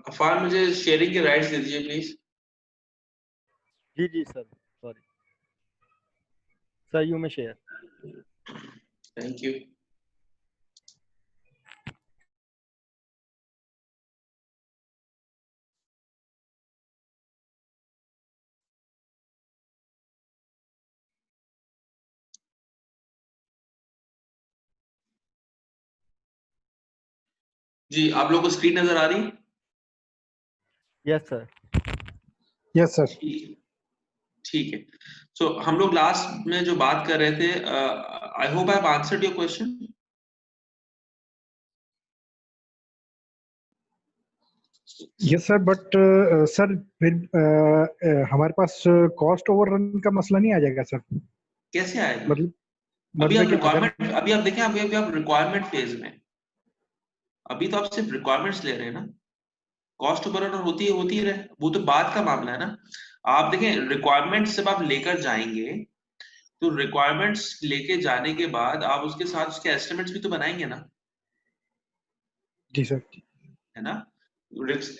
अफान, मुझे शेयरिंग के राइट्स दे दीजिए प्लीज। जी जी sir, sorry sir, you may share. Thank you. जी, आप लोगों को स्क्रीन नजर आ रही है? Yes sir. Yes sir. ठीक है। सो हम लोग लास्ट में जो बात कर रहे थे, I hope I have answered your question. Yes sir, but sir फिर हमारे पास कॉस्ट ओवररन का मसला नहीं आ जाएगा सर? कैसे आएगा? मतलब अभी आप कि रिक्वायरमेंट, अभी आप देखें, अभी आप रिक्वायरमेंट फेज में, अभी तो आप सिर्फ रिक्वायरमेंट्स ले रहे हैं ना। कॉस्ट ओवररन होती रहे, वो तो बात का मामला है ना। आप देखें, रिक्वायरमेंट्स जब आप लेकर जाएंगे तो रिक्वायरमेंट्स लेके जाने के बाद आप उसके साथ उसके एस्टिमेट्स भी तो बनाएंगे ना। जी सर। है ना।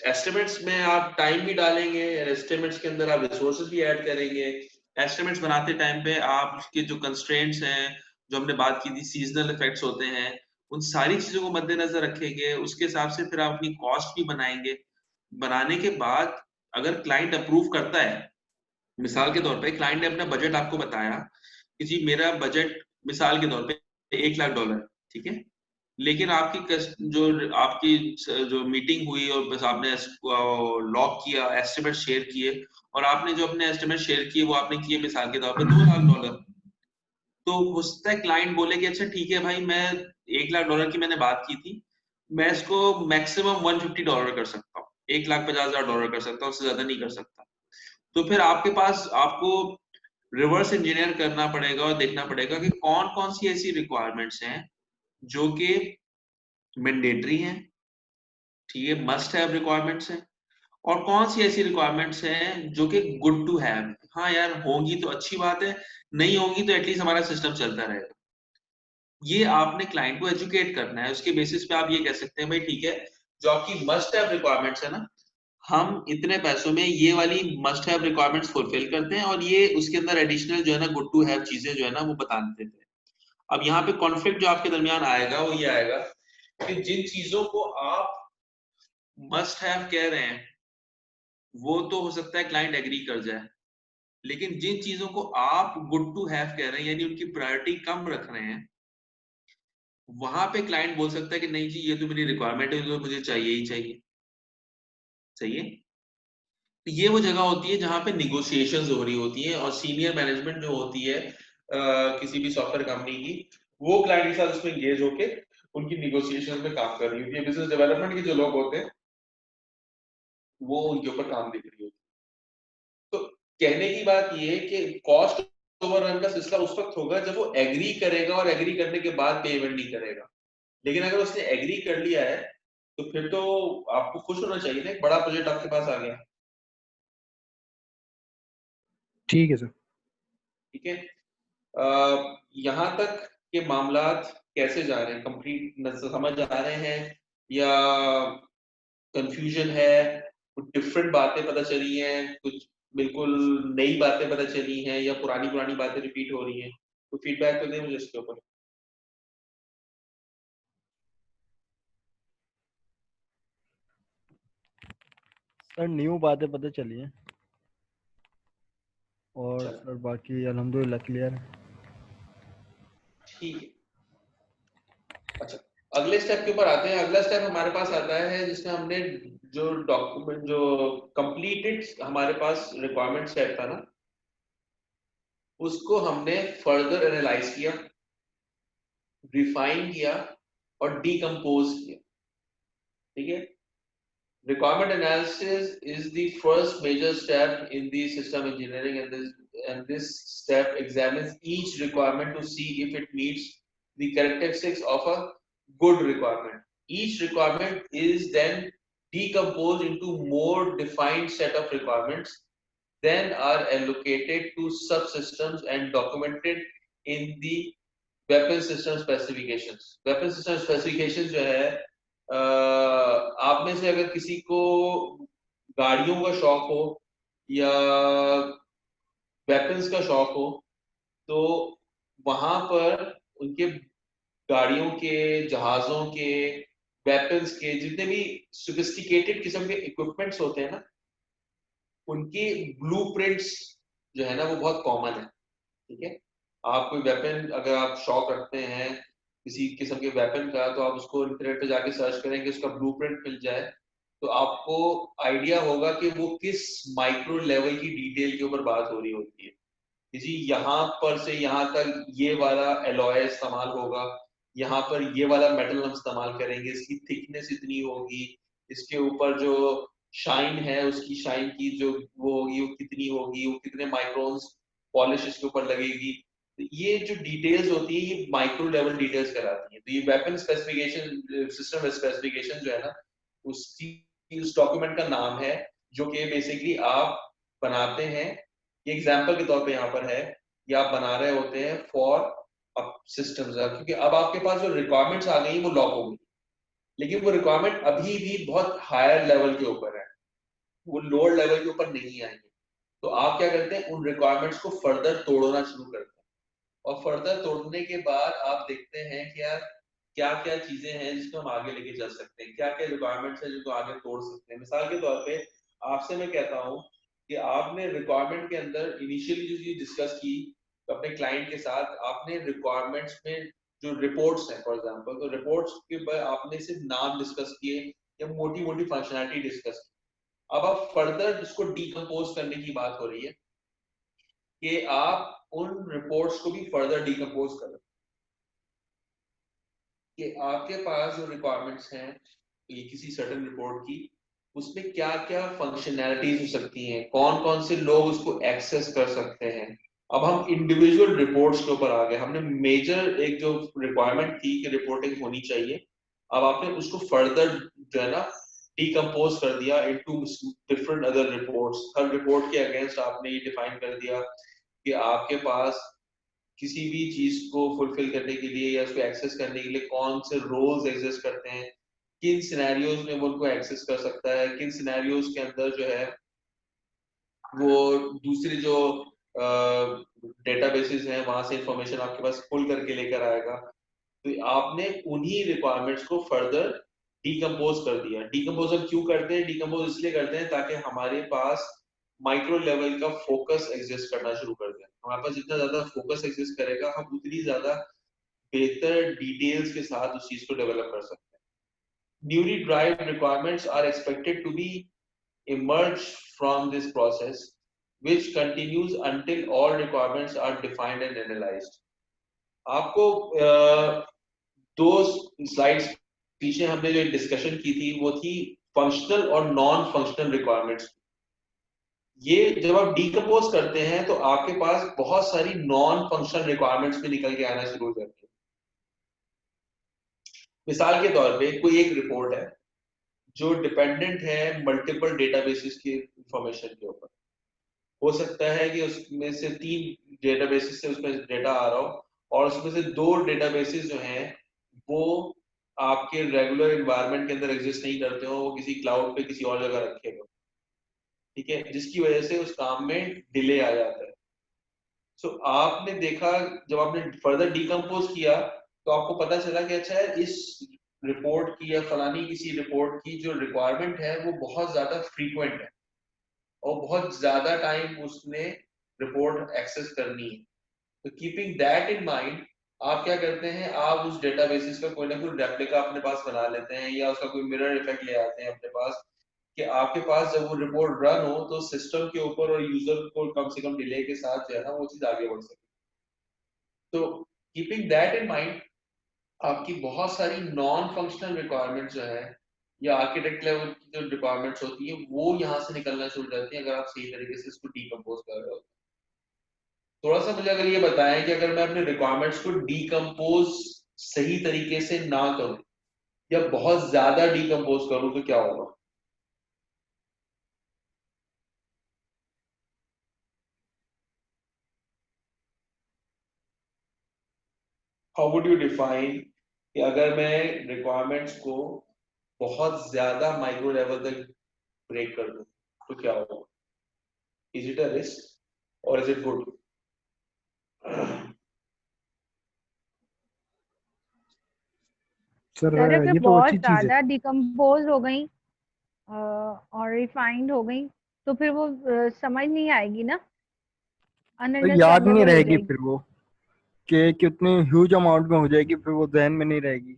एस्टिमेट्स में आप टाइम भी डालेंगे, एस्टिमेट्स के अंदर आप रिसोर्सेज भी ऐड करेंगे। एस्टिमेट्स बनाते टाइम पे आपके जो कंस्ट्रेंट्स हैं, जो हमने बात की थी, सीजनल इफेक्ट्स होते हैं, उन सारी चीजों को मद्देनजर रखेंगे। उसके हिसाब से फिर आप अपनी कॉस्ट भी बनाएंगे। बनाने के बाद अगर क्लाइंट अप्रूव करता है, मिसाल के तौर पे क्लाइंट ने अपना बजट आपको बताया कि जी मेरा बजट मिसाल के तौर पे $1,00,000, ठीक है। लेकिन आपकी जो मीटिंग हुई और बस आपने लॉक किया, एस्टिमेट शेयर किए, और आपने जो अपने एस्टिमेट शेयर किए वो आपने किए मिसाल के तौर पे $2,00,000। तो हो सकता है क्लाइंट बोले कि अच्छा ठीक है भाई, मैं $1,00,000 की मैंने बात की थी, मैं इसको मैक्सिमम $150 कर सकता हूँ, $1,50,000 कर सकता हूँ, उससे ज्यादा नहीं कर सकता। तो फिर आपके पास आपको रिवर्स इंजीनियर करना पड़ेगा और देखना पड़ेगा कि कौन कौन सी ऐसी रिक्वायरमेंट्स हैं जो कि मैंडेटरी हैं, ठीक है, मस्ट हैव रिक्वायरमेंट्स हैं, और कौन सी ऐसी रिक्वायरमेंट्स हैं जो कि गुड टू हैव। हाँ यार, होंगी तो अच्छी बात है, नहीं होंगी तो एटलीस्ट हमारा सिस्टम चलता रहेगा। ये आपने क्लाइंट को एजुकेट करना है। उसके बेसिस पे आप ये कह सकते हैं भाई ठीक है, जो आपकी मस्ट हैव रिक्वायरमेंट्स है ना, हम इतने पैसों में ये वाली मस्ट हैव रिक्वायरमेंट्स फुलफिल करते हैं, और ये उसके अंदर एडिशनल जो है ना गुड टू हैव चीजें जो है ना वो बता देते हैं। अब यहाँ पे कॉन्फ्लिक्ट जो आपके दरमियान आएगा वो ये आएगा कि जिन चीजों को आप मस्ट हैव कह रहे हैं वो तो हो सकता है क्लाइंट एग्री कर जाए, लेकिन जिन चीजों को आप गुड टू हैव कह रहे हैं, यानी उनकी प्रायोरिटी कम रख रहे हैं, वहां पे क्लाइंट बोल सकता है कि नहीं जी, ये तो मेरी रिक्वायरमेंट है, तो मुझे चाहिए ही चाहिए। सही है। तो ये वो जगह होती है जहां पे निगोशिएशंस हो रही होती है, और सीनियर मैनेजमेंट जो होती है किसी भी सॉफ्टवेयर कंपनी की, वो क्लाइंट के साथ उसमें एंगेज होके उनकी निगोशिएशन में काम कर रही होती है। बिजनेस डेवलपमेंट के जो लोग होते हैं वो उनके ऊपर काम देख रही होती है। तो कहने की बात ये है कि कॉस्ट ओवररन का सिलसिला उस वक्त होगा जब वो एग्री करेगा, और एग्री करने के बाद पेमेंट नहीं करेगा। लेकिन अगर उसने एग्री कर लिया है तो फिर तो आपको खुश होना चाहिए ना, एक बड़ा प्रोजेक्ट आपके पास आ गया। ठीक है सर। ठीक है। यहाँ तक के मामलात कैसे जा रहे हैं, कंप्लीट समझ आ रहे हैं या कंफ्यूजन है? कुछ डिफरेंट बातें पता चली हैं, कुछ बिल्कुल नई बातें पता चली हैं, या पुरानी पुरानी बातें रिपीट हो रही हैं? तो फीडबैक तो दें मुझे इसके ऊपर। सर न्यू बातें पता चली हैं, और सर बाकी अल्हम्दुलिल्लाह क्लियर है। ठीक है। अच्छा, अगले स्टेप के ऊपर आते हैं। अगला स्टेप हमारे पास आता है जिसमें हमने जो डॉक्यूमेंट, जो कंप्लीटेड हमारे पास रिक्वायरमेंट सेट था ना, उसको हमने फर्दर एनालाइज किया, रिफाइन किया और डीकंपोज किया। ठीक है। Requirement analysis is the first major step in the system engineering, and this step examines each requirement to see if it meets the characteristics of a good requirement. Each requirement is then decomposed into more defined set of requirements, then are allocated to subsystems and documented in the weapon system specifications. Weapon system specifications जो है आप में से अगर किसी को गाड़ियों का शौक हो या वेपन्स का शौक हो तो वहां पर उनके गाड़ियों के, जहाजों के, वेपन्स के जितने भी सोफिस्टिकेटेड किस्म के इक्विपमेंट्स होते हैं ना, उनके ब्लूप्रिंट्स जो है ना वो बहुत कॉमन है। ठीक है, आप कोई वेपन अगर आप शौक रखते हैं किसी किस्म के वेपन का, तो आप उसको इंटरनेट पे जाके सर्च करेंगे, उसका ब्लूप्रिंट मिल जाए तो आपको आइडिया होगा कि वो किस माइक्रो लेवल की डिटेल के ऊपर बात हो रही होती है। जी यहाँ पर से यहाँ तक ये वाला एलॉय इस्तेमाल होगा, यहाँ पर ये वाला मेटल हम इस्तेमाल करेंगे, इसकी थिकनेस इतनी होगी, इसके ऊपर जो शाइन है उसकी शाइन की जो वो होगी वो कितनी होगी, वो कितने माइक्रोन्स पॉलिश इसके ऊपर लगेगी। तो ये जो डिटेल्स होती है ये माइक्रो लेवल डिटेल्स कहलाती है। तो ये वेपन स्पेसिफिकेशन, सिस्टम स्पेसिफिकेशन जो है ना, उसकी उस डॉक्यूमेंट का नाम है जो कि बेसिकली आप बनाते हैं। ये एग्जाम्पल के तौर पे यहाँ पर है, ये आप बना रहे होते हैं फॉर सिस्टम्स, क्योंकि अब आपके पास जो रिक्वायरमेंट्स आ गई वो लॉक हो गई, लेकिन वो रिक्वायरमेंट अभी भी बहुत हायर लेवल के ऊपर है, वो लोअर लेवल के ऊपर नहीं आएंगे। तो आप क्या करते हैं, उन रिक्वायरमेंट्स को फर्दर तोड़ना शुरू करते हैं, और फर्दर तोड़ने के बाद आप देखते हैं कि यार क्या क्या चीजें हैं जिसको हम आगे लेके जा सकते हैं, क्या क्या रिक्वायरमेंट्स है जिनको आगे तोड़ सकते हैं। मिसाल के तौर पे आपसे मैं कहता हूँ कि आपने रिक्वायरमेंट के अंदर इनिशियली जो चीज डिस्कस की अपने क्लाइंट के साथ, आपने रिक्वायरमेंट्स में जो रिपोर्ट्स हैं फॉर एग्जांपल, तो रिपोर्ट्स के ऊपर आपने सिर्फ नाम डिस्कस किए या मोटी मोटी फंक्शनैलिटी डिस्कस की। अब आप फर्दर इसको डीकम्पोज करने की बात हो रही है कि आप उन रिपोर्ट्स को भी फर्दर डीकम्पोज करें कि आपके पास जो रिक्वायरमेंट्स हैं ये किसी सर्टेन रिपोर्ट की, उसमें क्या क्या फंक्शनैलिटीज हो सकती हैं, कौन कौन से लोग उसको एक्सेस कर सकते हैं। अब हम इंडिविजुअल रिपोर्ट्स के ऊपर आ गए, हमने मेजर एक जो रिक्वायरमेंट थी कि रिपोर्टिंग होनी चाहिए, अब आपने उसको फर्दर जो है ना डीकम्पोज कर दिया इनटू डिफरेंट अदर रिपोर्ट्स। हर रिपोर्ट के अगेंस्ट आपने ये डिफाइन कर दिया कि आपके पास किसी भी चीज को फुलफिल करने के लिए या उसको एक्सेस करने के लिए कौन से रोल्स एग्जिस्ट करते हैं, किन सिनेरियोज में वो उनको एक्सेस कर सकता है, किन सिनेरियोज के अंदर जो है वो दूसरी जो डेटाबेसेस हैं वहां से इंफॉर्मेशन आपके पास पुल करके लेकर आएगा। तो आपने उन्हीं रिक्वायरमेंट्स को फर्दर डीकम्पोज कर दिया। डीकम्पोज हम क्यों करते हैं, डीकम्पोज इसलिए करते हैं ताकि हमारे पास माइक्रो लेवल का फोकस एग्जिस्ट करना शुरू कर दें। हमारे पास जितना ज्यादा फोकस एग्जिस्ट करेगा हम उतनी ज्यादा बेहतर डिटेल्स के साथ उस चीज को डेवलप कर सकते हैं। Newly derived requirements are expected to be emerge from this process which continues until all requirements are defined and analyzed। आपको दो स्लाइड्स पीछे हमने जो डिस्कशन की थी वो थी फंक्शनल और नॉन फंक्शनल रिक्वायरमेंट्स। ये जब आप डीकम्पोज करते हैं तो आपके पास बहुत सारी नॉन फंक्शनल रिक्वायरमेंट्स भी निकल के आना शुरू हो जाती है। मिसाल के तौर पे कोई एक रिपोर्ट है जो डिपेंडेंट है मल्टीपल डेटाबेसेस की इंफॉर्मेशन के ऊपर। हो सकता है कि उसमें से 3 डेटाबेसेस से उसमें डेटा आ रहा हो और उसमें से 2 डेटाबेसेस जो हैं वो आपके रेगुलर एनवायरनमेंट के अंदर एग्जिस्ट नहीं करते हो, वो किसी क्लाउड पे किसी और जगह रखे हो। ठीक है, जिसकी वजह से उस काम में डिले आ जाता है। सो आपने देखा जब आपने फर्दर डीकम्पोज किया तो आपको पता चला कि अच्छा है इस रिपोर्ट की या फलानी किसी रिपोर्ट की जो रिक्वायरमेंट है वो बहुत ज्यादा फ्रीक्वेंट है और बहुत ज्यादा टाइम उसने रिपोर्ट एक्सेस करनी है। तो कीपिंग दैट इन माइंड आप क्या करते हैं, आप उस डेटाबेसिस का कोई ना कोई रेप्लिका अपने पास बना लेते हैं या उसका कोई मिरर इफेक्ट ले आते हैं अपने पास कि आपके पास जब वो रिपोर्ट रन हो तो सिस्टम के ऊपर और यूजर को कम से कम डिले के साथ जो है ना वो चीज आगे बढ़ सके। तो कीपिंग दैट इन माइंड आपकी बहुत सारी नॉन फंक्शनल रिक्वायरमेंट्स जो है या आर्किटेक्ट लेवल की जो रिक्वायरमेंट्स होती है वो यहाँ से निकलना शुरू हो जाती है अगर आप सही तरीके से इसको डीकम्पोज कर रहे हो। थोड़ा सा मुझे अगर ये बताएं कि अगर मैं अपने रिक्वायरमेंट्स को डीकम्पोज सही तरीके से ना करूं या बहुत ज्यादा डिकम्पोज करूं तो क्या होगा? हाउ वुड यू डिफाइन कि अगर मैं रिक्वायरमेंट्स को बहुत ज्यादा माइक्रो लेवल तक ब्रेक कर दूं तो क्या होगा? इज इट अ रिस्क और is it good? Sir sir अगर ये तो बहुत अच्छी चीज है। ज्यादा डिकम्पोज हो गई और रिफाइंड हो गई तो फिर वो समझ नहीं आएगी ना, तो याद नहीं अनअंडरस्टैंडेबल हो रहेगी जाएगी। फिर वो कि कितनी ह्यूज अमाउंट में हो जाएगी, फिर वो जहन में नहीं रहेगी,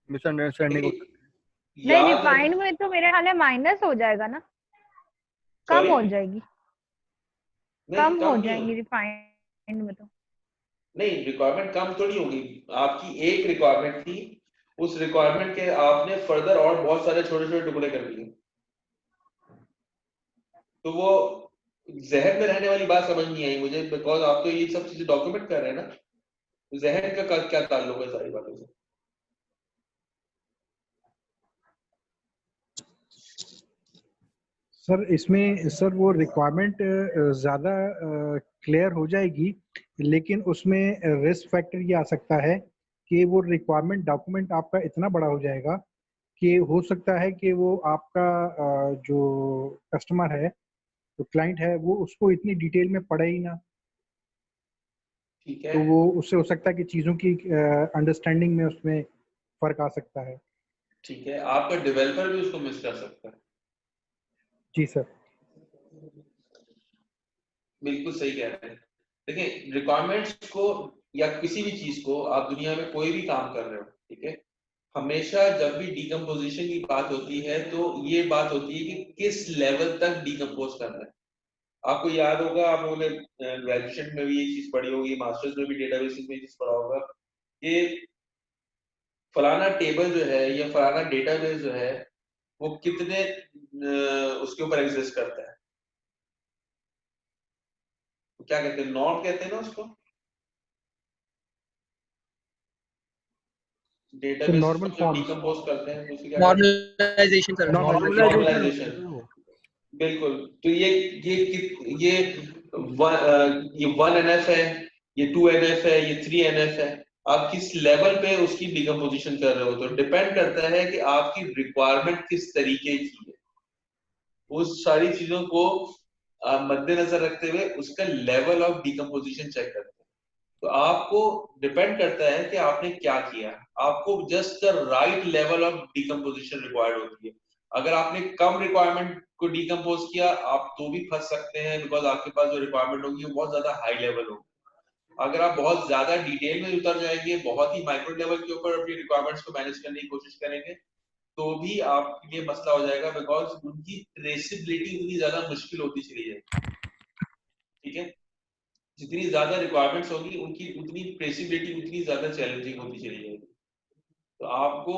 मिसअंडरस्टैंडिंग हो। नहीं, याद रिफाइंड में तो मेरे ख्याल है माइनस हो जाएगा ना, कम सॉरी हो जाएगी, नहीं कम हो कम नहीं जाएंगी होगी। रिफाइंड में तो। नहीं रिक्वायरमेंट कम थोड़ी होगी। आपकी एक रिक्वायरमेंट थी, उस रिक्वायरमेंट के आपने फर्दर और बहुत सारे छोटे छोटे टुकड़े कर दिए, तो वो जहन में रहने वाली बात समझ नहीं आई मुझे, बिकॉज आप तो ये सब चीजें डॉक्यूमेंट कर रहे हैं ना, तो जहन का क्या ताल्लुक है सारी बातों से? सर इसमें सर वो रिक्वायरमेंट ज़्यादा क्लियर हो जाएगी, लेकिन उसमें रिस्क फैक्टर ये आ सकता है कि वो रिक्वायरमेंट डॉक्यूमेंट आपका इतना बड़ा हो जाएगा कि हो सकता है कि वो आपका जो कस्टमर है, जो क्लाइंट है, वो उसको इतनी डिटेल में पढ़े ही ना। ठीक है, तो वो उससे हो सकता है कि चीज़ों की अंडरस्टैंडिंग में उसमें फ़र्क आ सकता है। ठीक है, आपका डेवलपर भी उसको मिस कर सकता है। जी सर। बिल्कुल सही कह रहे हैं। देखिए रिक्वायरमेंट्स को या किसी भी चीज को, आप दुनिया में कोई भी काम कर रहे हो, ठीक है, हमेशा जब भी डिकम्पोजिशन की बात होती है तो ये बात होती है कि किस लेवल तक डिकम्पोज करना है। आपको याद होगा, आप लोगों ने ग्रेजुएशन में भी ये चीज पढ़ी होगी, मास्टर्स में भी डेटाबेसेस में ये चीज पढ़ा होगा कि फलाना टेबल जो है या फलाना डेटाबेस जो है वो कितने उसके ऊपर एग्जिस्ट करता है। तो क्या कहते हैं, नॉर्म कहते हैं ना उसको, तो डेटाबेस नॉर्मल को जब फॉर्म्स। डिकम्पोज करते हैं तो उसे क्या कहते नॉर्मलाइजेशन सर, हैं? नॉर्मलाइजेशन। नॉर्मलाइजेशन होता नॉर्मलाइजेशन। है वो। बिल्कुल। तो ये 1NF है, ये 2NF है, ये 3NF है। आप किस लेवल पे उसकी डिकम्पोजिशन कर रहे हो, तो डिपेंड करता है कि आपकी रिक्वायरमेंट किस तरीके की है। उस सारी चीजों को मद्देनजर रखते हुए उसका लेवल ऑफ डिकम्पोजिशन चेक करते हैं। तो आपको डिपेंड करता है कि आपने क्या किया। आपको just the right level of decomposition required होती है। अगर आपने कम रिक्वायरमेंट को डिकम्पोज किया, आप तो भी फंस सकते हैं, बिकॉज आपके पास जो रिक्वायरमेंट होगी वो बहुत ज्यादा हाई लेवल होगी। अगर आप बहुत ज्यादा डिटेल में उतर जाएंगे, बहुत ही माइक्रो लेवल के ऊपर अपनी रिक्वायरमेंट्स को मैनेज करने की कोशिश करेंगे, तो भी आपके लिए मसला हो जाएगा, बिकॉज उनकी ट्रेसेबिलिटी उतनी ज्यादा मुश्किल होती चली जाएगी। ठीक है, जितनी ज्यादा रिक्वायरमेंट्स होगी उनकी उतनी ट्रेसेबिलिटी उतनी ज्यादा चैलेंजिंग होती चली जाएगी। तो आपको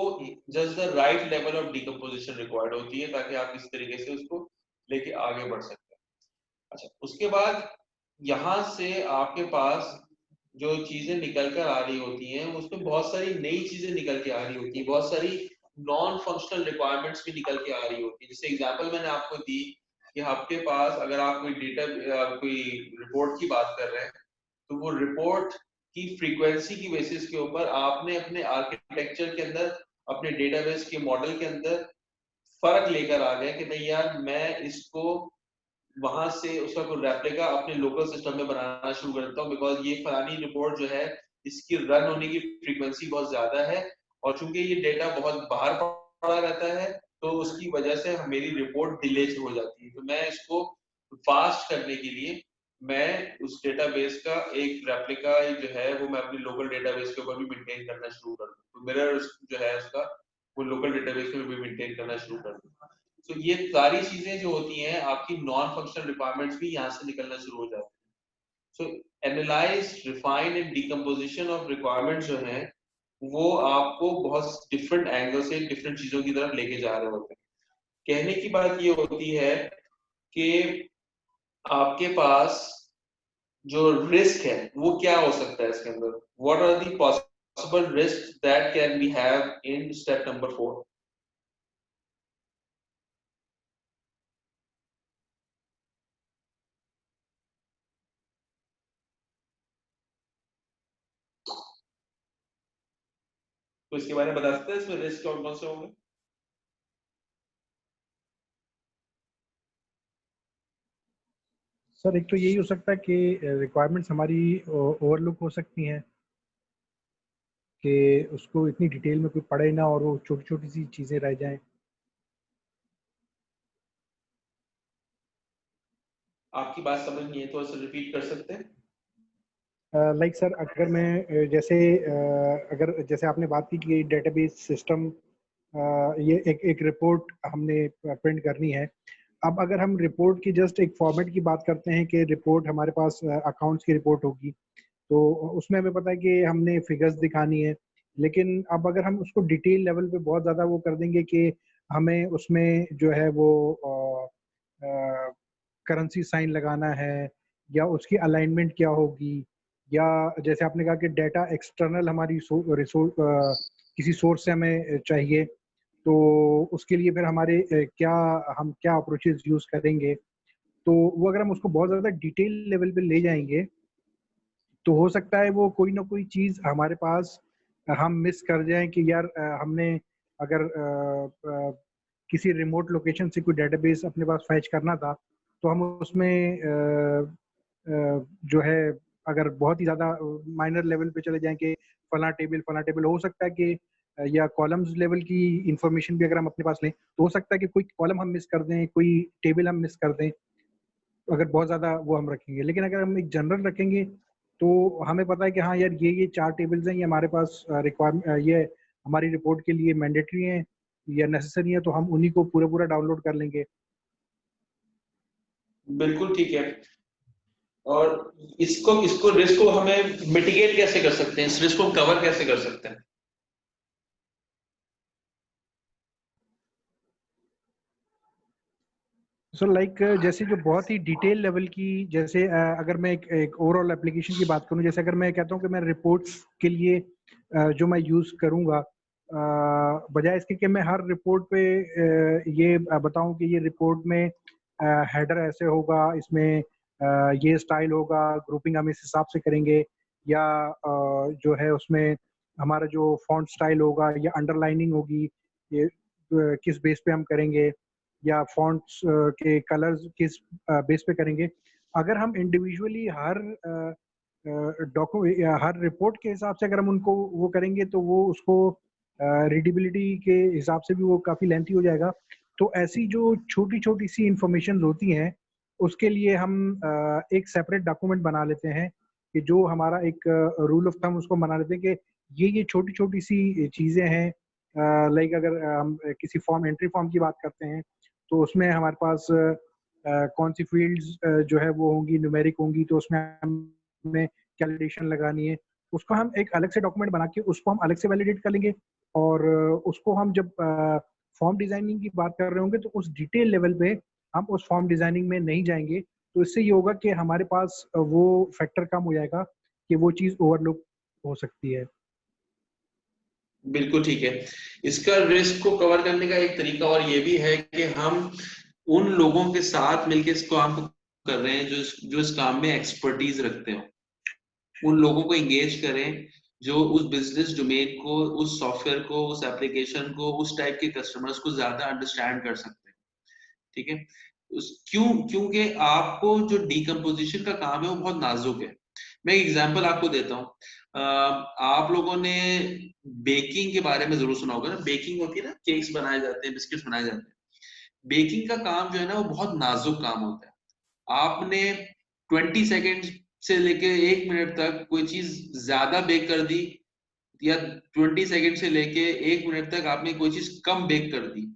just the right level of decomposition required होती है, ताकि आप इस तरीके से उसको लेके आगे बढ़ सकते हैं। अच्छा, उसके बाद यहाँ से आपके पास जो चीजें निकल कर आ रही होती हैं, उसमें बहुत सारी नई चीजें निकल के आ रही होती है, बहुत सारी नॉन फंक्शनल रिक्वायरमेंट्स भी निकल के आ रही होती है। जैसे एग्जांपल मैंने आपको दी कि आपके पास अगर आप कोई डेटा कोई रिपोर्ट की बात कर रहे हैं, तो वो रिपोर्ट की फ्रीक्वेंसी की बेसिस के ऊपर आपने अपने आर्किटेक्चर के अंदर, अपने डेटाबेस के मॉडल के अंदर फर्क लेकर आ गए कि नहीं यार, मैं इसको वहां से उसका कोई रेप्लिका अपने लोकल सिस्टम में बनाना शुरू कर देता हूँ, बिकॉज ये फलानी रिपोर्ट जो है इसकी रन होने की फ्रीक्वेंसी बहुत ज्यादा है, और चूंकि ये डेटा बहुत बाहर पड़ा रहता है तो उसकी वजह से मेरी रिपोर्ट डिले हो जाती है। तो मैं इसको फास्ट करने के लिए मैं उस डेटाबेस का एक रेप्लिका जो है वो मैं अपनी लोकल डेटाबेस के ऊपर भी मेंटेन करना शुरू कर दूं, तो मिरर जो है उसका वो लोकल डेटाबेस में भी मेंटेन करना शुरू कर दूं। तो ये सारी चीजें जो होती हैं, आपकी नॉन फंक्शनल रिक्वायरमेंट्स भी यहाँ से निकलना शुरू हो जाती है। So analyse, refine and decomposition of requirements जो है वो आपको बहुत डिफरेंट एंगल से डिफरेंट चीजों की तरफ लेके जा रहे होते हैं। कहने की बात ये होती है कि आपके पास जो रिस्क है वो क्या हो सकता है इसके अंदर, what are the possible risks that can we have in step number 4? तो इसके बारे में बता सकते हैं इसमें रिस्क कौन कौन से होंगे? सर एक तो यही हो सकता है कि रिक्वायरमेंट्स हमारी ओवरलुक हो सकती हैं, कि उसको इतनी डिटेल में कोई पढ़े ना और वो छोटी छोटी सी चीज़ें रह जाएं। आपकी बात समझ नहीं है, थोड़ा सा रिपीट कर सकते हैं? लाइक सर, अगर मैं अगर जैसे आपने बात की कि डेटाबेस सिस्टम, ये एक रिपोर्ट हमने प्रिंट करनी है। अब अगर हम रिपोर्ट की जस्ट एक फॉर्मेट की बात करते हैं कि रिपोर्ट हमारे पास अकाउंट्स की रिपोर्ट होगी, तो उसमें हमें पता है कि हमने फिगर्स दिखानी है। लेकिन अब अगर हम उसको डिटेल लेवल पे बहुत ज़्यादा वो कर देंगे कि हमें उसमें जो है वो करेंसी साइन लगाना है, या उसकी अलाइनमेंट क्या होगी, या जैसे आपने कहा कि डेटा एक्सटर्नल हमारी किसी सोर्स से हमें चाहिए, तो उसके लिए फिर हम क्या अप्रोचेस यूज़ करेंगे। तो वो अगर हम उसको बहुत ज़्यादा डिटेल लेवल पे ले जाएंगे, तो हो सकता है वो कोई ना कोई चीज़ हमारे पास हम मिस कर जाएं कि यार हमने अगर किसी रिमोट लोकेशन से कोई डेटाबेस अपने पास फैच करना था, तो हम उसमें जो है अगर बहुत ही ज़्यादा माइनर लेवल पे चले जाएं कि फला टेबल हो सकता है कि या कॉलम्स लेवल की इंफॉर्मेशन भी अगर हम अपने पास लें, तो हो सकता है कि कोई कॉलम हम मिस कर दें, कोई टेबल हम मिस कर दें, अगर बहुत ज़्यादा वो हम रखेंगे। लेकिन अगर हम एक जनरल रखेंगे, तो हमें पता है कि हाँ यार, ये 4 टेबल्स हैं, ये हमारे पास रिक्वायरमेंट, ये हमारी रिपोर्ट के लिए मैंडेटरी हैं या नेसेसरी हैं, तो हम उन्हीं को पूरा पूरा डाउनलोड कर लेंगे। बिल्कुल ठीक है। और इसको रिस्क को हमें मिटिगेट कैसे कर सकते हैं, इस रिस्क को कवर कैसे कर सकते हैं? सो लाइक जैसे जो बहुत ही डिटेल लेवल की, जैसे अगर मैं एक ओवरऑल एप्लीकेशन की बात करूं, जैसे अगर मैं कहता हूं कि मैं रिपोर्ट्स के लिए जो मैं यूज़ करूंगा, बजाय इसके कि मैं हर रिपोर्ट पे ये बताऊं कि ये रिपोर्ट में हेडर ऐसे होगा, इसमें ये स्टाइल होगा, ग्रुपिंग हम इस हिसाब से करेंगे, या जो है उसमें हमारा जो फॉन्ट स्टाइल होगा या अंडरलाइनिंग होगी, ये किस बेस पे हम करेंगे, या फॉन्ट्स के कलर्स किस बेस पे करेंगे। अगर हम इंडिविजुअली हर रिपोर्ट के हिसाब से अगर हम उनको वो करेंगे, तो वो उसको रीडेबिलिटी के हिसाब से भी वो काफ़ी लेंथी हो जाएगा। तो ऐसी जो छोटी छोटी सी इंफॉर्मेशन होती हैं, उसके लिए हम एक सेपरेट डॉक्यूमेंट बना लेते हैं, कि जो हमारा एक रूल ऑफ थंब उसको बना लेते हैं कि ये छोटी छोटी सी चीज़ें हैं। लाइक अगर हम किसी फॉर्म एंट्री फॉर्म की बात करते हैं, तो उसमें हमारे पास कौन सी फील्ड्स जो है वो होंगी, न्यूमेरिक होंगी, तो उसमें हमें कैलिब्रेशन लगानी है। उसको हम एक अलग से डॉक्यूमेंट बना के उसको हम अलग से वैलिडेट कर लेंगे, और उसको हम जब फॉर्म डिजाइनिंग की बात कर रहे होंगे, तो उस डिटेल लेवल पे हम उस फॉर्म डिजाइनिंग में नहीं जाएंगे। तो इससे ये होगा कि हमारे पास वो फैक्टर कम हो जाएगा कि वो चीज़ ओवरलुक हो सकती है। बिल्कुल ठीक है। इसका रिस्क को कवर करने का एक तरीका और ये भी है कि हम उन लोगों के साथ मिलकर इस काम को कर रहे हैं जो इस काम में एक्सपर्टीज रखते हो, उन लोगों को एंगेज करें जो उस बिजनेस डोमेन को, उस सॉफ्टवेयर को, उस एप्लीकेशन को, उस टाइप के कस्टमर्स को ज्यादा अंडरस्टैंड कर सकते हैं। ठीक है? क्योंकि आपको जो डीकम्पोजिशन का काम है वो बहुत नाजुक है। मैं एक एग्जांपल आपको देता हूँ। आप लोगों ने बेकिंग के बारे में जरूर सुना होगा ना। बेकिंग होती है ना, केक्स बनाए जाते हैं, बिस्किट्स बनाए जाते हैं। बेकिंग का काम जो है ना वो बहुत नाजुक काम होता है। आपने 20 सेकेंड से लेके 1 मिनट तक कोई चीज ज्यादा बेक कर दी, या 20 सेकेंड से लेके 1 मिनट तक आपने कोई चीज कम बेक कर दी,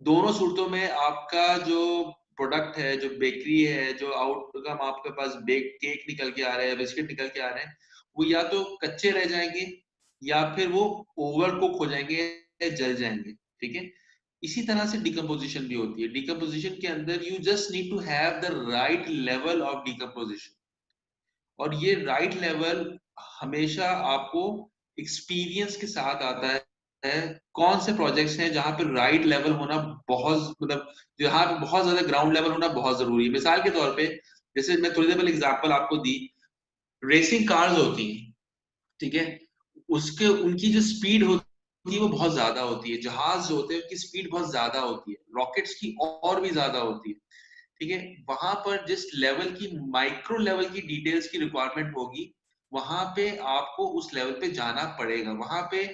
दोनों सूरतों में आपका जो प्रोडक्ट है, जो बेकरी है, जो आउटकम आपके पास बेक केक निकल के आ रहे हैं, बिस्किट निकल के आ रहे हैं, वो या तो कच्चे रह जाएंगे या फिर वो ओवर कुक हो जाएंगे या जल जाएंगे। ठीक है? इसी तरह से डिकम्पोजिशन भी होती है। डिकम्पोजिशन के अंदर you just need to have the right level of decomposition, और ये राइट लेवल हमेशा आपको एक्सपीरियंस के साथ आता है कौन से प्रोजेक्ट्स हैं जहां पे राइट लेवल होना बहुत, मतलब जहां पे बहुत ज्यादा ग्राउंड लेवल होना बहुत जरूरी है। मिसाल के तौर पे, जैसे मैं थोड़ी देर पहले एग्जांपल आपको दी, रेसिंग कार्स होती हैं, ठीक है, उसके उनकी जो स्पीड होती है वो बहुत ज्यादा होती है। जहाज जो होते हैं उनकी स्पीड बहुत ज्यादा होती है, रॉकेट्स की और भी ज्यादा होती है, ठीक है। वहां पर जिस लेवल की माइक्रो लेवल की डिटेल्स की रिक्वायरमेंट होगी, वहां पे आपको उस लेवल पे जाना पड़ेगा। वहां पे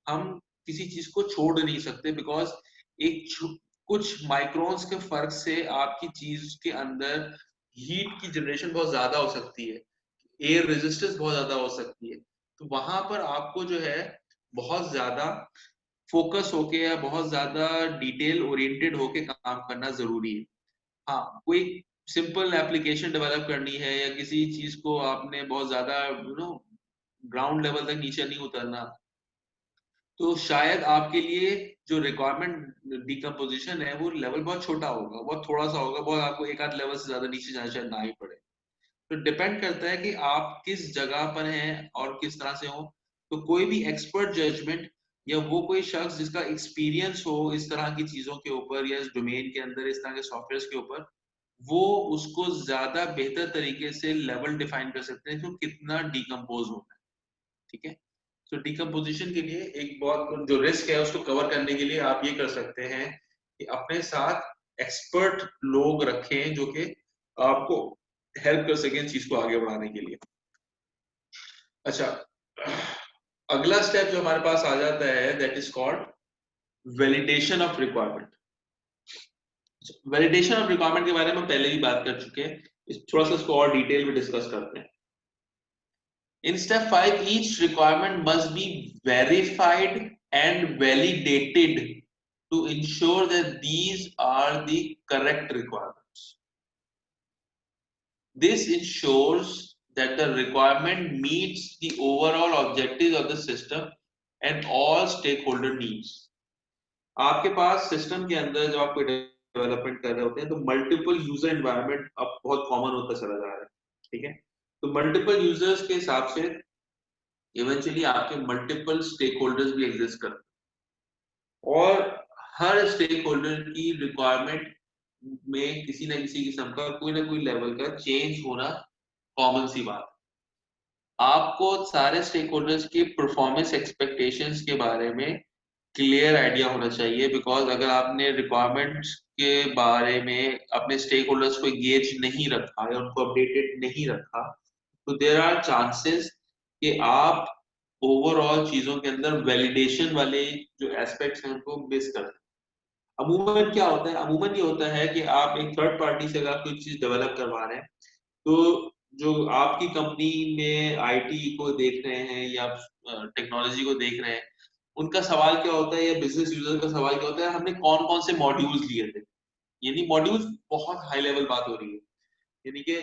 हम किसी चीज को छोड़ नहीं सकते, बिकॉज कुछ माइक्रोन्स के फर्क से आपकी चीज के अंदर हीट की जनरेशन बहुत ज्यादा हो सकती है, एयर रेजिस्टेंस बहुत ज्यादा हो सकती है। तो वहां पर आपको जो है बहुत ज्यादा फोकस होके या बहुत ज्यादा डिटेल ओरिएंटेड होके काम करना जरूरी है। हाँ, कोई सिंपल एप्लीकेशन डेवलप करनी है या किसी चीज को आपने बहुत ज्यादा ग्राउंड लेवल तक नीचे नहीं उतरना, तो शायद आपके लिए जो रिक्वायरमेंट डिकम्पोजिशन है वो लेवल बहुत छोटा होगा, बहुत थोड़ा सा होगा, बहुत आपको एक आध लेवल से ज्यादा नीचे जाना शायद ना ही पड़े। तो डिपेंड करता है कि आप किस जगह पर हैं और किस तरह से हो। तो कोई भी एक्सपर्ट जजमेंट या वो कोई शख्स जिसका एक्सपीरियंस हो इस तरह की चीजों के ऊपर या इस डोमेन के अंदर इस तरह के सॉफ्टवेयर के ऊपर, वो उसको ज्यादा बेहतर तरीके से लेवल डिफाइन कर सकते हैं कि कितना डिकम्पोज होना है, ठीक है। तो डिकम्पोजिशन के लिए एक बहुत जो रिस्क है उसको कवर करने के लिए आप ये कर सकते हैं कि अपने साथ एक्सपर्ट लोग रखें जो कि आपको हेल्प कर सकें चीज को आगे बढ़ाने के लिए। अच्छा, अगला स्टेप जो हमारे पास आ जाता है that is called validation of requirement. Validation of requirement के बारे में पहले ही बात कर चुके हैं, थोड़ा सा इसको और डिटेल में डिस्कस करते हैं। In step 5, each requirement must be verified and validated to ensure that these are the correct requirements. This ensures that the requirement meets the overall objectives of the system and all stakeholder needs. आपके पास system के अंदर जब आप कोई development कर रहे होते हैं तो मल्टीपल यूजर एनवायरनमेंट अब बहुत कॉमन होता चला जा रहा है, ठीक है। तो मल्टीपल यूजर्स के हिसाब से इवेंचुअली आपके मल्टीपल स्टेक होल्डर्स भी एग्जिस्ट करते हैं और हर स्टेक होल्डर की रिक्वायरमेंट में किसी न किसी किस्म का कोई ना कोई लेवल का चेंज होना कॉमन सी बात। आपको सारे स्टेक होल्डर्स की परफॉर्मेंस एक्सपेक्टेशंस के बारे में क्लियर आइडिया होना चाहिए, बिकॉज अगर आपने रिक्वायरमेंट्स के बारे में अपने स्टेक होल्डर्स को एंगेज नहीं रखा या उनको अपडेटेड नहीं रखा, तो देयर आर चांसेस कि आप ओवरऑल चीजों के अंदर वैलिडेशन वाले जो एस्पेक्ट्स हैं उनको मिस कर दें। अमूमन क्या होता है, अमूमन ये होता है कि आप एक थर्ड पार्टी से अगर कोई चीज डेवलप करवा रहे हैं, तो जो आपकी कंपनी में आईटी को देख रहे हैं या टेक्नोलॉजी को देख रहे हैं, उनका सवाल क्या होता है या बिजनेस यूजर का सवाल क्या होता है, हमने कौन कौन से मॉड्यूल्स लिए थे। यानी मॉड्यूल्स बहुत हाई लेवल बात हो रही है। यानी कि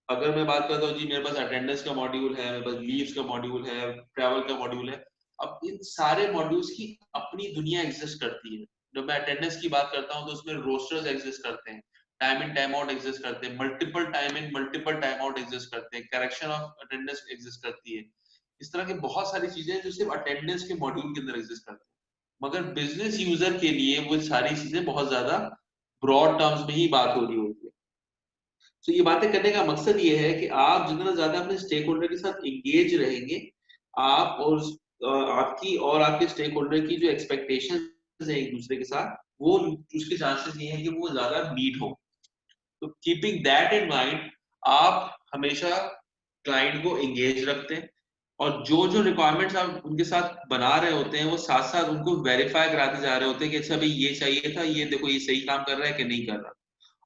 अगर मैं बात करता हूँ जी मेरे पास अटेंडेंस का मॉड्यूल है, मेरे पास लीव्स का मॉड्यूल है, ट्रैवल का मॉड्यूल है। अब इन सारे मॉड्यूल्स की अपनी दुनिया एग्जिस्ट करती है। जब मैं अटेंडेंस की बात करता हूँ तो उसमें रोस्टर्स एग्जिस्ट करते हैं, time in time out exist करते हैं, multiple time in multiple time out exist करते हैं, करेक्शन ऑफ अटेंडेंस एग्जिस्ट करती है। इस तरह की बहुत सारी चीजें जो सिर्फ अटेंडेंस के मॉड्यूल के अंदर एग्जिस्ट करती है, मगर बिजनेस यूजर के लिए वो सारी चीजें बहुत ज्यादा ब्रॉड टर्म्स में ही बात हो रही होती है। तो ये बातें करने का मकसद ये है कि आप जितना ज्यादा अपने स्टेक होल्डर के साथ एंगेज रहेंगे, आप और आपकी और आपके स्टेक होल्डर की जो एक्सपेक्टेशन है एक दूसरे के साथ, वो उसके चांसेस ये है कि वो ज्यादा मीट हो। तो कीपिंग दैट इन माइंड, आप हमेशा क्लाइंट को एंगेज रखते हैं और जो जो रिक्वायरमेंट्स आप उनके साथ बना रहे होते हैं वो साथ साथ उनको वेरीफाई कराते जा रहे होते हैं कि अच्छा भाई ये चाहिए था, ये देखो ये सही काम कर रहा है कि नहीं कर रहा।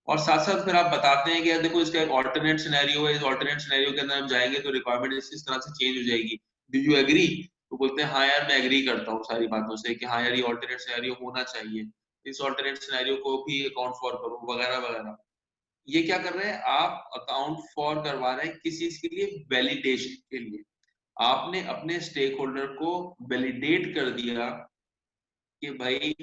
और साथ साथ फिर आप बताते हैं कि यार देखो इसका एक ऑल्टरनेट सिनेरियो है, इस ऑल्टरनेट सिनेरियो के अंदर हम जाएंगे तो रिक्वायरमेंट इस तरह से चेंज हो जाएगी, डू यू एग्री। तो बोलते हैं हाँ यार मैं एग्री करता हूँ सारी बातों से कि हाँ यार ये ऑल्टरनेट सिनेरियो होना चाहिए, इस ऑल्टरनेट सिनेरियो को भी अकाउंट फॉर करो वगैरह वगैरह। ये क्या कर रहे हैं, आप अकाउंट फॉर करवा रहे हैं किसी चीज के लिए, वैलिडेशन के लिए। आपने अपने स्टेक होल्डर को वैलिडेट कर दिया कि भाई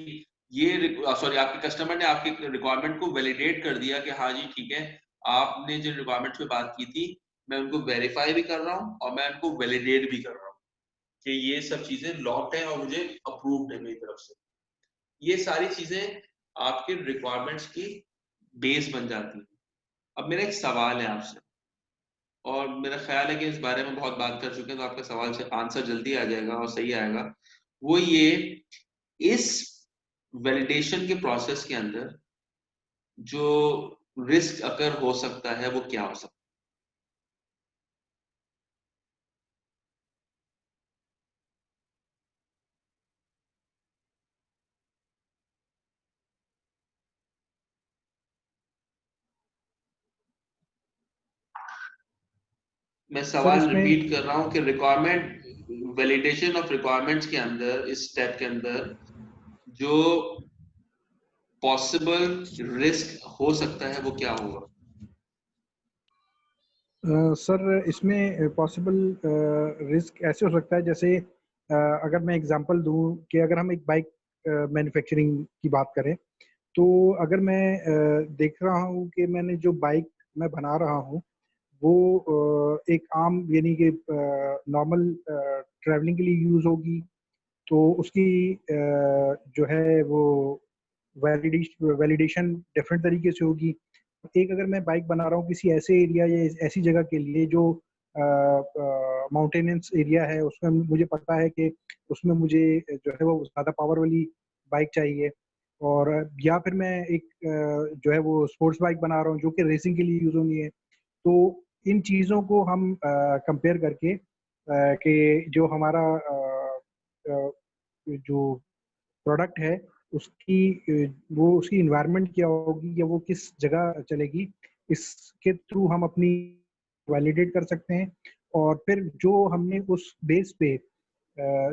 ये सॉरी आपके कस्टमर ने आपके रिक्वायरमेंट को वैलिडेट कर दिया कि हाँ जी ठीक है, आपने जिन रिक्वायरमेंट्स पे बात की थी मैं उनको वेरीफाई भी कर रहा हूँ और मैं उनको वैलिडेट भी कर रहा हूँ। कि ये सब चीजें लॉक्ड है और मुझे अप्रूव्ड है मेरी तरफ से। ये सारी चीजें आपके रिक्वायरमेंट्स की बेस बन जाती है। अब मेरा एक सवाल है आपसे, और मेरा ख्याल है कि इस बारे में बहुत बात कर चुके हैं, तो आपका सवाल से आंसर जल्दी आ जाएगा और सही आएगा। वो ये, इस वैलिडेशन के प्रोसेस के अंदर जो रिस्क अगर हो सकता है वो क्या हो सकता है? मैं सर सवाल इसमें रिपीट कर रहा हूं कि रिक्वायरमेंट, वैलिडेशन ऑफ रिक्वायरमेंट्स के अंदर, इस स्टेप के अंदर जो पॉसिबल रिस्क हो सकता है वो क्या होगा? सर इसमें पॉसिबल रिस्क ऐसे हो सकता है, जैसे अगर मैं एग्जांपल दूं कि अगर हम एक बाइक मैन्युफैक्चरिंग की बात करें, तो अगर मैं देख रहा हूं कि मैंने जो बाइक मैं बना रहा हूं वो एक आम यानी कि नॉर्मल ट्रैवलिंग के लिए यूज़ होगी, तो उसकी जो है वो वैलिडेशन डिफरेंट तरीके से होगी। एक अगर मैं बाइक बना रहा हूँ किसी ऐसे एरिया या ऐसी जगह के लिए जो माउंटेनेंस एरिया है, उसमें मुझे पता है कि उसमें मुझे जो है वो ज़्यादा पावर वाली बाइक चाहिए, और या फिर मैं एक जो है वो स्पोर्ट्स बाइक बना रहा हूँ जो कि रेसिंग के लिए यूज़ होनी है। तो इन चीज़ों को हम कंपेयर करके कि जो हमारा अ, जो प्रोडक्ट है उसकी वो उसकी इन्वायरमेंट क्या होगी या वो किस जगह चलेगी, इसके थ्रू हम अपनी वैलिडेट कर सकते हैं। और फिर जो हमने उस बेस पे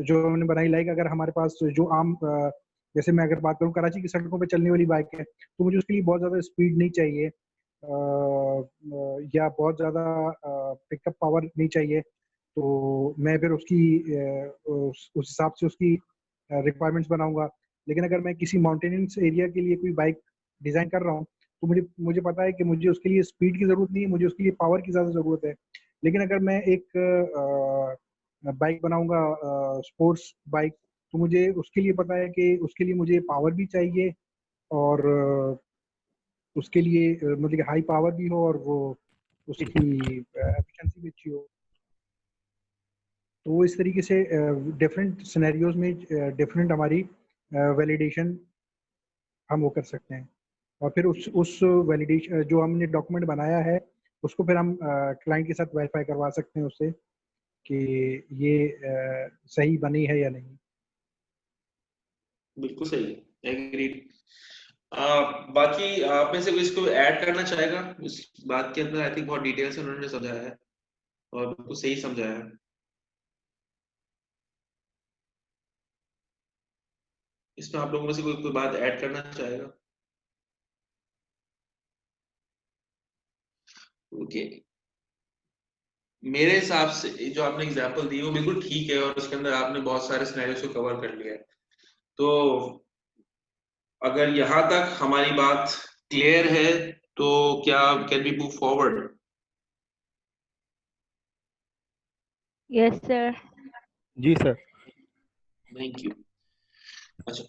जो हमने बनाई, लाइक अगर हमारे पास जो आम जैसे मैं अगर बात करूँ कराची की सड़कों पे चलने वाली बाइक है, तो मुझे उसके लिए बहुत ज़्यादा स्पीड नहीं चाहिए, या बहुत ज़्यादा पिकअप पावर नहीं चाहिए। तो मैं फिर उसकी उस हिसाब से उसकी रिक्वायरमेंट्स बनाऊंगा। लेकिन अगर मैं किसी माउंटेनियस एरिया के लिए कोई बाइक डिज़ाइन कर रहा हूँ, तो मुझे मुझे पता है कि मुझे उसके लिए स्पीड की ज़रूरत नहीं है, मुझे उसके लिए पावर की ज़्यादा ज़रूरत है। लेकिन अगर मैं एक बाइक बनाऊंगा स्पोर्ट्स बाइक, तो मुझे उसके लिए पता है कि उसके लिए मुझे पावर भी चाहिए, और उसके लिए मतलब कि हाई पावर भी हो और वो उसकी एफिशिएंसी भी अच्छी हो। तो इस तरीके से डिफरेंट सिनेरियोज में डिफरेंट हमारी वैलिडेशन हम वो कर सकते हैं। और फिर उस वैलिडेशन जो हमने डॉक्यूमेंट बनाया है उसको फिर हम क्लाइंट के साथ वेरीफाई करवा सकते हैं उससे कि ये सही बनी है या नहीं। बिल्कुल सही है, एग्रीड। बाकी आप में से कोई इसको ऐड करना चाहेगा इस बात के अंदर? आई थिंक बहुत डिटेल से उन्होंने समझाया है और बिल्कुल सही समझाया है। इसमें आप लोगों में से कोई कोई बात ऐड करना चाहेगा? ओके, मेरे हिसाब से जो आपने एग्जांपल दी वो बिल्कुल ठीक है, और उसके अंदर आपने बहुत सारे सिनेरियोस को कवर कर लिया है। तो अगर यहाँ तक हमारी बात क्लियर है तो क्या can be move forward? Yes sir. जी सर। Thank you. अच्छा,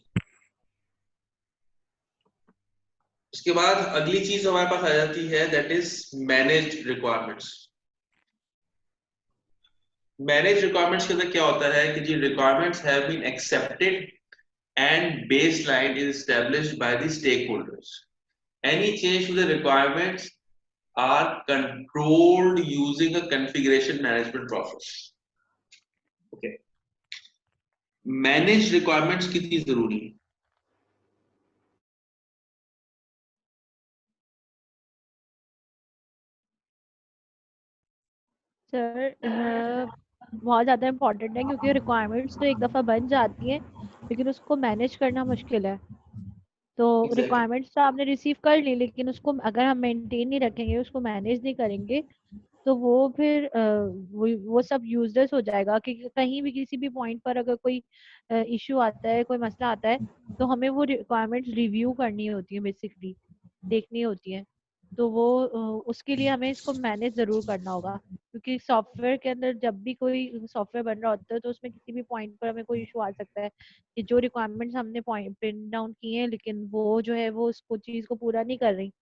उसके बाद अगली चीज हमारे पास आ जाती है, that is managed requirements. Manage requirements के अंदर क्या होता है कि जी requirements have been accepted and baseline is established by the stakeholders. Any change to the requirements are controlled using a configuration management process. Okay. Manage requirements कितनी जरूरी है? सर बहुत ज़्यादा इम्पोर्टेंट है, क्योंकि रिक्वायरमेंट्स तो एक दफ़ा बन जाती हैं लेकिन उसको मैनेज करना मुश्किल है। तो Exactly. रिक्वायरमेंट्स तो आपने रिसीव कर ली, लेकिन उसको अगर हम मेंटेन नहीं रखेंगे, उसको मैनेज नहीं करेंगे, तो वो फिर वो सब यूजलेस हो जाएगा। कि कहीं भी किसी भी पॉइंट पर अगर कोई इशू आता है, कोई मसला आता है, तो हमें वो रिक्वायरमेंट्स रिव्यू करनी होती है, बेसिकली देखनी होती है। तो वो उसके लिए हमें इसको मैनेज जरूर करना होगा, क्योंकि सॉफ्टवेयर के अंदर जब भी कोई सॉफ्टवेयर बन रहा होता है तो उसमें किसी भी पॉइंट पर हमें कोई इशू आ सकता है कि जो रिक्वायरमेंट्स हमने पॉइंट प्रिंट डाउन किए हैं लेकिन वो जो है वो उसको चीज को पूरा नहीं कर रही।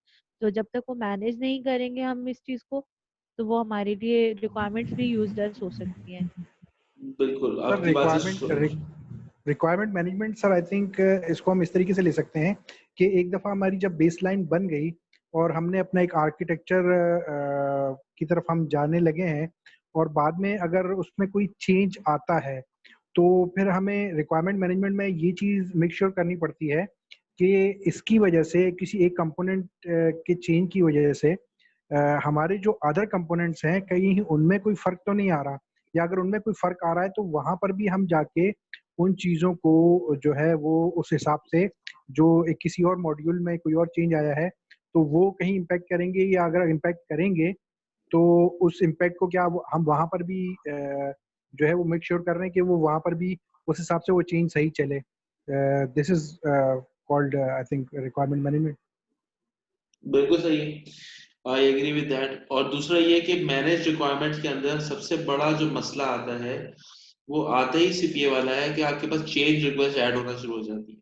तो जब तक वो मैनेज नहीं करेंगे हम इस चीज को, तो वो हमारे लिए रिक्वायरमेंट्स भी यूजलेस हो सकती हैं। बिल्कुल सर आपकी बात से requirement management sir, I think इसको हम इस तरीके से ले सकते हैं कि एक दफ़ा हमारी जब बेसलाइन बन गई और हमने अपना एक आर्किटेक्चर की तरफ हम जाने लगे हैं, और बाद में अगर उसमें कोई चेंज आता है तो फिर हमें रिक्वायरमेंट मैनेजमेंट में ये चीज़ मेक श्योर करनी पड़ती है कि इसकी वजह से, किसी एक कंपोनेंट के चेंज की वजह से हमारे जो अदर कंपोनेंट्स हैं कहीं उनमें कोई फ़र्क तो नहीं आ रहा, या अगर उनमें कोई फ़र्क आ रहा है तो वहाँ पर भी हम जाके उन चीज़ों को जो है वो उस हिसाब से, जो एक किसी और मॉड्यूल में कोई और चेंज आया है तो वो कहीं इम्पैक्ट करेंगे, या अगर इम्पैक्ट करेंगे तो उस इम्पैक्ट को क्या हम वहाँ पर भी जो है वो मेक श्योर कर रहे हैं कि वो वहाँ पर भी उस हिसाब से वो चेंज सही चले। This is called I think requirement management. बिल्कुल सही है, आई एग्री विद दैट। और दूसरा ये कि मैनेज रिक्वायरमेंट्स के अंदर सबसे बड़ा जो मसला आता है वो आते ही सिर्फ ये वाला है कि आपके पास चेंज रिक्वेस्ट ऐड होना शुरू हो जाती है,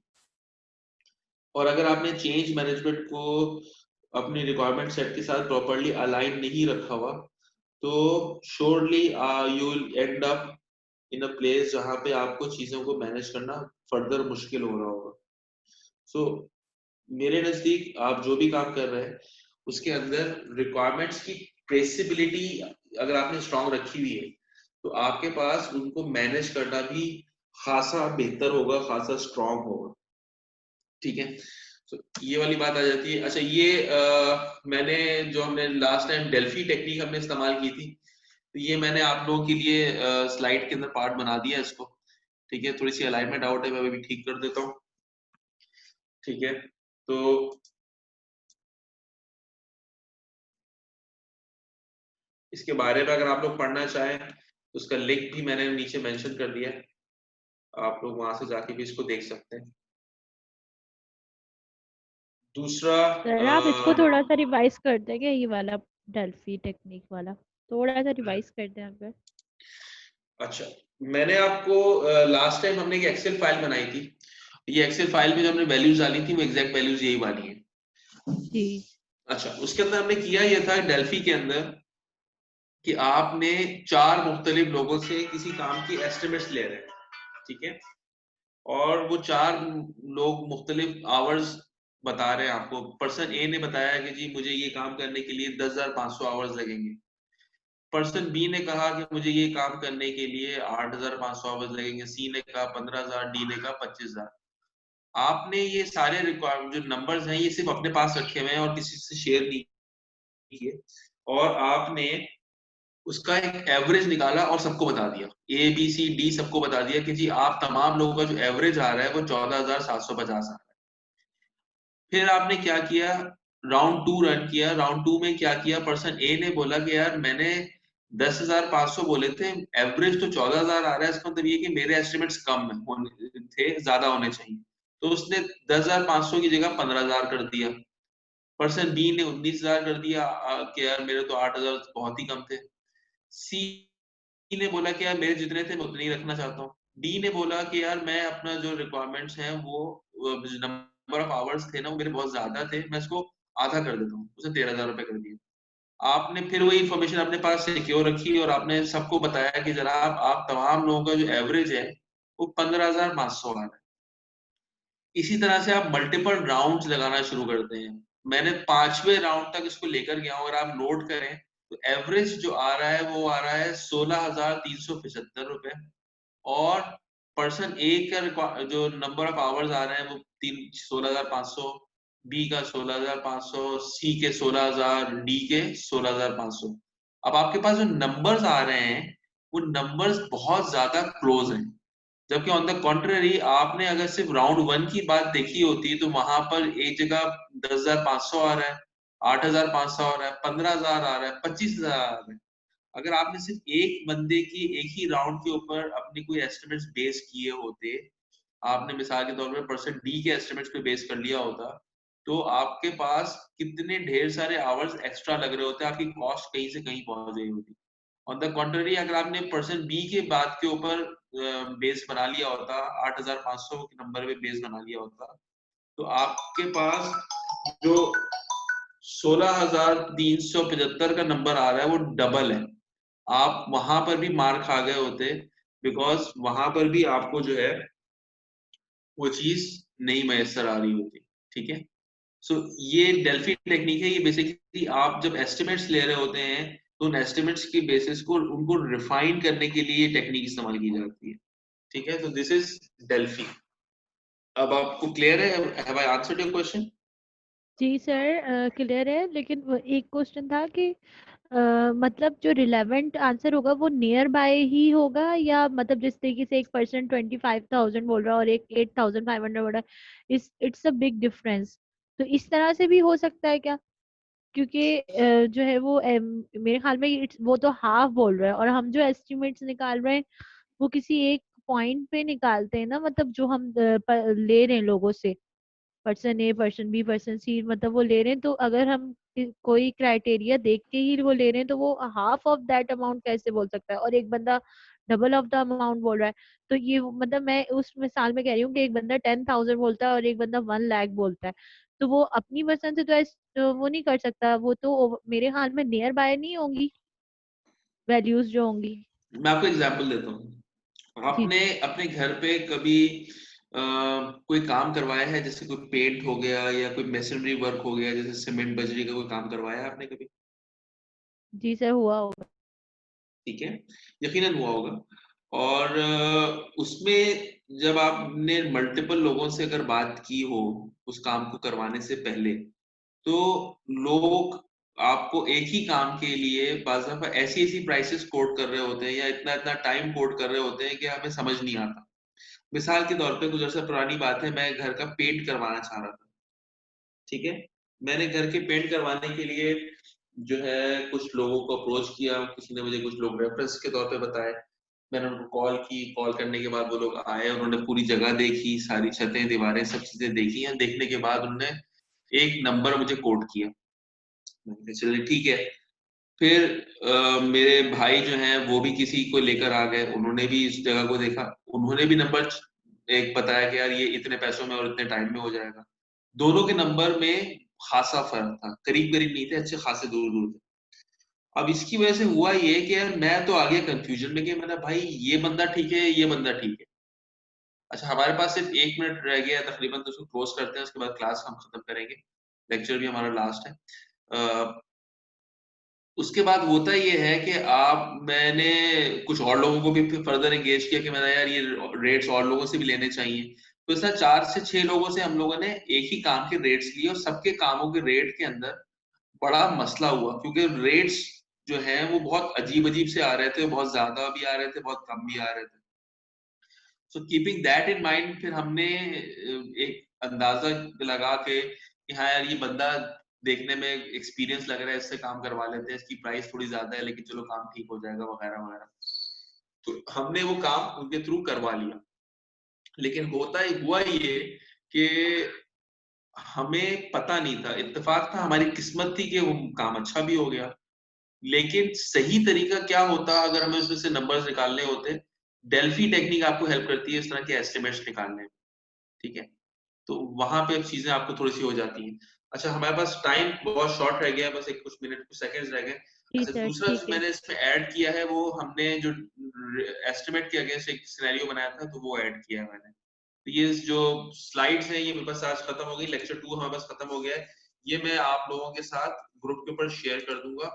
और अगर आपने चेंज मैनेजमेंट को अपनी रिक्वायरमेंट सेट के साथ प्रॉपर्ली अलाइन नहीं रखा हुआ तो surely you will and up in a place जहां पे आपको चीजों को मैनेज करना फर्दर मुश्किल हो रहा होगा। सो मेरे नजदीक आप जो भी काम कर रहे हैं उसके अंदर रिक्वायरमेंट्स की ट्रेसेबिलिटी अगर आपने स्ट्रांग रखी हुई है तो आपके पास उनको मैनेज करना भी खासा बेहतर होगा, खासा स्ट्रांग होगा। ठीक है, तो ये वाली बात आ जाती है। अच्छा, ये मैंने जो हमने लास्ट टाइम डेल्फी टेक्निक हमने इस्तेमाल की थी, तो ये मैंने आप लोगों के लिए स्लाइड के अंदर पार्ट बना दिया इसको। ठीक है, थोड़ी सी अलाइनमेंट आउट है, मैं अभी ठीक कर देता हूँ। ठीक है, तो इसके बारे में अगर आप लोग पढ़ना चाहें तो उसका लिंक भी मैंने नीचे मेंशन कर दिया है, आप लोग वहां से जाके भी इसको देख सकते हैं। दूसरा सर आप इसको थोड़ा सा रिवाइज कर देंगे, ये वाला डेल्फी टेक्निक वाला थोड़ा सा रिवाइज कर दें अगर। अच्छा, मैंने आपको लास्ट टाइम हमने एक एक्सेल फाइल बनाई थी, ये एक्सेल फाइल में जो हमने वैल्यूज डाली थी वो एग्जैक्ट वैल्यूज यही वाली है जी। अच्छा, उसके अंदर हमने किया ये था डेल्फी के अंदर कि आपने 4 मुख्तलिफ लोगों से किसी काम की एस्टिमेट्स ले रहे हैं। ठीक है, और वो 4 लोग मुख्तलिफ आवर्स बता रहे हैं आपको। पर्सन ए ने बताया कि जी मुझे ये काम करने के लिए 10,500 आवर्स लगेंगे। पर्सन बी ने कहा कि मुझे ये काम करने के लिए 8,500 आवर्स लगेंगे। सी ने कहा 15,000, डी ने कहा 25,000। आपने ये सारे रिक्वायरमेंट जो नंबर्स हैं ये सिर्फ अपने पास रखे हुए हैं और किसी से शेयर नहीं किए, और आपने उसका एक एवरेज निकाला और सबको बता दिया, ए बी सी डी सबको बता दिया कि जी आप तमाम लोगों का जो एवरेज आ रहा है वो 14,750 आ रहा है। फिर आपने क्या किया, राउंड 2 रन किया। राउंड 2 में क्या किया, पर्सन ए ने बोला कि यार मैंने 10,500 बोले थे, एवरेज तो 14,000 आ रहा है, इसका मतलब ये कि मेरे एस्टिमेट्स कम होने थे, ज्यादा होने चाहिए। तो उसने 10,500 की जगह 15,000 कर दिया। पर्सन बी ने 19,000 कर दिया कि यार मेरे तो 8,000 बहुत ही कम थे। सी ने बोला कि यार मेरे जितने थे मैं उतने ही रखना चाहता हूँ। डी ने बोला कि यार मैं अपना जो रिक्वायरमेंट्स हैं वो नंबर ऑफ आवर्स थे ना वो मेरे बहुत ज्यादा थे, मैं इसको आधा कर देता हूँ। उसने 13,000 रुपए कर दिया। आपने फिर वही इन्फॉर्मेशन अपने पास सिक्योर रखी और आपने सबको बताया कि जनाब आप तमाम लोगों का जो एवरेज है वो 15,500 आ रहा है। इसी तरह से आप मल्टीपल राउंड्स लगाना शुरू करते हैं। मैंने 5वें राउंड तक इसको लेकर गया हूं, अगर आप नोट करें तो एवरेज जो आ रहा है वो आ रहा है 16,375 रुपए, और पर्सन ए का जो नंबर ऑफ आवर्स आ रहे हैं वो 16,500, बी का 16,500, सी के 16,000, डी के 16,500। अब आपके पास जो नंबर्स आ रहे हैं वो नंबर्स बहुत ज्यादा क्लोज हैं, जबकि ऑन द कॉन्ट्ररी आपने अगर सिर्फ राउंड 1 की बात देखी होती तो वहां पर एक जगह 10,500 आ रहा है, 8,500 आ रहा है, 15,000 आ रहा है, 25,000 आ रहा है। अगर आपने सिर्फ एक बंदे की एक ही राउंड के ऊपर अपने कोई एस्टिमेट्स बेस किए होते, आपने मिसाल के तौर पर पर्सन डी के एस्टिमेट्स पे बेस कर लिया होता, तो आपके पास कितने ढेर सारे आवर्स एक्स्ट्रा लग रहे होते हैं, आपकी कॉस्ट कहीं से कहीं पहुंच गई होती। ऑन द कॉन्ट्ररी अगर आपने पर्सन बी के बात के ऊपर बेस बना लिया होता, 8500 के नंबर पे बेस बना लिया होता, तो आपके पास जो 16,375 का नंबर आ रहा है वो डबल है। आप वहां पर भी मार खा गए होते, बिकॉज वहां पर भी आपको जो है वो चीज नहीं मैसर आ रही होती। ठीक है, सो ये डेल्फी टेक्निक है। ये बेसिकली आप जब एस्टिमेट्स ले रहे होते हैं तो उन एस्टिमेट्स की बेसिस को उनको रिफाइन करने के लिए टेक्निक इस्तेमाल की जाती है। ठीक है, तो दिस इज डेल्फी। अब आपको क्लियर है? Have I answered your question? जी सर, क्लियर है, लेकिन एक क्वेश्चन था कि मतलब जो रिलेवेंट आंसर होगा वो नियर बाय ही होगा, या मतलब जिस तरीके से एक पर्सन 25,000 बोल रहा है और एक 8,500 बोल रहा है, इट्स अ बिग डिफरेंस। तो इस तरह से भी हो सकता है क्या? क्योंकि जो है वो मेरे ख्याल में वो तो हाफ बोल रहा है, और हम जो एस्टिमेट्स निकाल रहे हैं वो किसी एक पॉइंट पे निकालते हैं ना, मतलब जो हम ले रहे हैं लोगों से, पर्सन ए, पर्सन बी, पर्सन सी, मतलब वो ले रहे हैं। तो अगर हम कोई क्राइटेरिया देख के ही वो ले रहे हैं तो वो हाफ ऑफ दैट अमाउंट कैसे बोल सकता है, और एक बंदा डबल ऑफ द अमाउंट बोल रहा है? तो ये मतलब मैं उस मिसाल में कह रही हूँ कि एक बंदा 10,000 बोलता है और एक बंदा 1 लाख बोलता है, तो वो अपनी पसंद से तो वो नहीं कर सकता, वो तो मेरे हाल में नियर बाय नहीं होंगी वैल्यूज जो होंगी। मैं आपको एग्जांपल देता हूँ। जी आपने अपने घर पे कभी कोई काम करवाया है, जैसे कोई पेंट हो गया या कोई मेसनरी वर्क हो गया, जैसे सीमेंट बजरी का कोई काम करवाया है आपने कभी? जी सर, हुआ होगा। ठीक है, यकीनन हुआ होगा। और उसमें जब आपने मल्टीपल लोगों से अगर बात की हो उस काम को करवाने से पहले, तो लोग आपको एक ही काम के लिए बाज़ दफा ऐसी ऐसी प्राइसेस कोट कर रहे होते हैं या इतना इतना टाइम कोट कर रहे होते हैं कि हमें समझ नहीं आता। मिसाल के तौर पे कुछ अर्सा पुरानी बात है, मैं घर का पेंट करवाना चाह रहा था। ठीक है, मैंने घर के पेंट करवाने के लिए जो है कुछ लोगों को अप्रोच किया, किसी ने मुझे कुछ लोग रेफरेंस के तौर पे बताए। मैंने उनको कॉल की, कॉल करने के बाद वो लोग आए, उन्होंने पूरी जगह देखी, सारी छतें दीवारें सब चीजें देखी हैं। देखने के बाद उन्होंने एक नंबर मुझे कोट किया। मैंने कहा चलिए ठीक है। फिर मेरे भाई जो हैं वो भी किसी को लेकर आ गए, उन्होंने भी इस जगह को देखा, उन्होंने भी नंबर एक बताया कि यार ये इतने पैसों में और इतने टाइम में हो जाएगा। दोनों के नंबर में खासा फर्क था, करीब करीब नहीं थे, अच्छे खासे दूर दूर थे। अब इसकी वजह से हुआ ये कि यार मैं तो आ गया कंफ्यूजन में कि मैंने भाई ये बंदा ठीक है, ये बंदा ठीक है। अच्छा, हमारे पास सिर्फ 1 मिनट रह गया है तकरीबन, तो उसको क्लोज करते हैं, उसके बाद क्लास हम खत्म करेंगे। लेक्चर भी हमारा लास्ट है। उसके बाद होता ये है कि मैंने कुछ और लोगों को भी फिर फर्दर एंगेज किया कि मैंने यार ये रेट्स और लोगों से भी लेने चाहिए। तो इस तरह 4 से 6 लोगों से हम लोगों ने एक ही काम के रेट्स लिए, और सबके कामों के रेट के अंदर बड़ा मसला हुआ, क्योंकि रेट्स जो है वो बहुत अजीब अजीब से आ रहे थे, बहुत ज्यादा भी आ रहे थे, बहुत कम भी आ रहे थे। So keeping that in mind, फिर हमने एक अंदाजा लगा के कि हाँ यार ये बंदा देखने में एक्सपीरियंस लग रहा है, इससे काम करवा लेते हैं, इसकी प्राइस थोड़ी ज्यादा है लेकिन चलो काम ठीक हो जाएगा वगैरह वगैरह। तो हमने वो काम उनके थ्रू करवा लिया। लेकिन हुआ ये कि हमें पता नहीं था, इत्तेफाक था, हमारी किस्मत थी कि वो काम अच्छा भी हो गया। लेकिन सही तरीका क्या होता अगर हमें उसमें से नंबर्स निकालने होते? डेल्फी टेक्निक आपको हेल्प करती है इस तरह के एस्टिमेट्स निकालने में। ठीक है, तो वहां पे अब चीजें आपको थोड़ी सी हो जाती हैं। अच्छा, हमारे पास टाइम बहुत शॉर्ट रह गया है, बस एक कुछ मिनट कुछ सेकंड्स रह गए। जी अच्छा, सर, दूसरा जो ठीक है। मैंने इसमें ऐड किया है वो हमने जो एस्टिमेट के अगेंस्ट एक सिनेरियो बनाया था तो वो ऐड किया है मैंने। तो ये जो स्लाइड्स हैं ये मेरे पास आज खत्म हो गई, लेक्चर 2 हमारे पास खत्म हो गया है। ये मैं आप लोगों के साथ ग्रुप के ऊपर शेयर कर दूंगा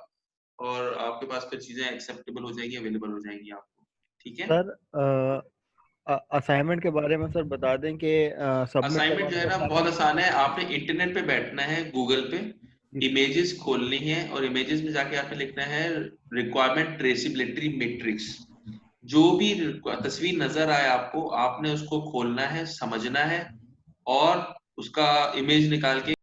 और आपके पास फिर चीजें एक्सेप्टेबल हो जाएंगी, अवेलेबल हो जाएंगी आपको। ठीक है, सर असाइनमेंट के बारे में सर बता दें कि सबमिट असाइनमेंट जो है ना बहुत करवाना आसान है। आपने इंटरनेट पे बैठना है, गूगल पे जी इमेजेस खोलनी है और इमेजेस में जाके आपने लिखना है रिक्वायरमेंट ट्रेसिबिलिटी मैट्रिक्स। जो भी तस्वीर नजर आए आपको, आपने उसको खोलना है, समझना है और उसका इमेज निकाल के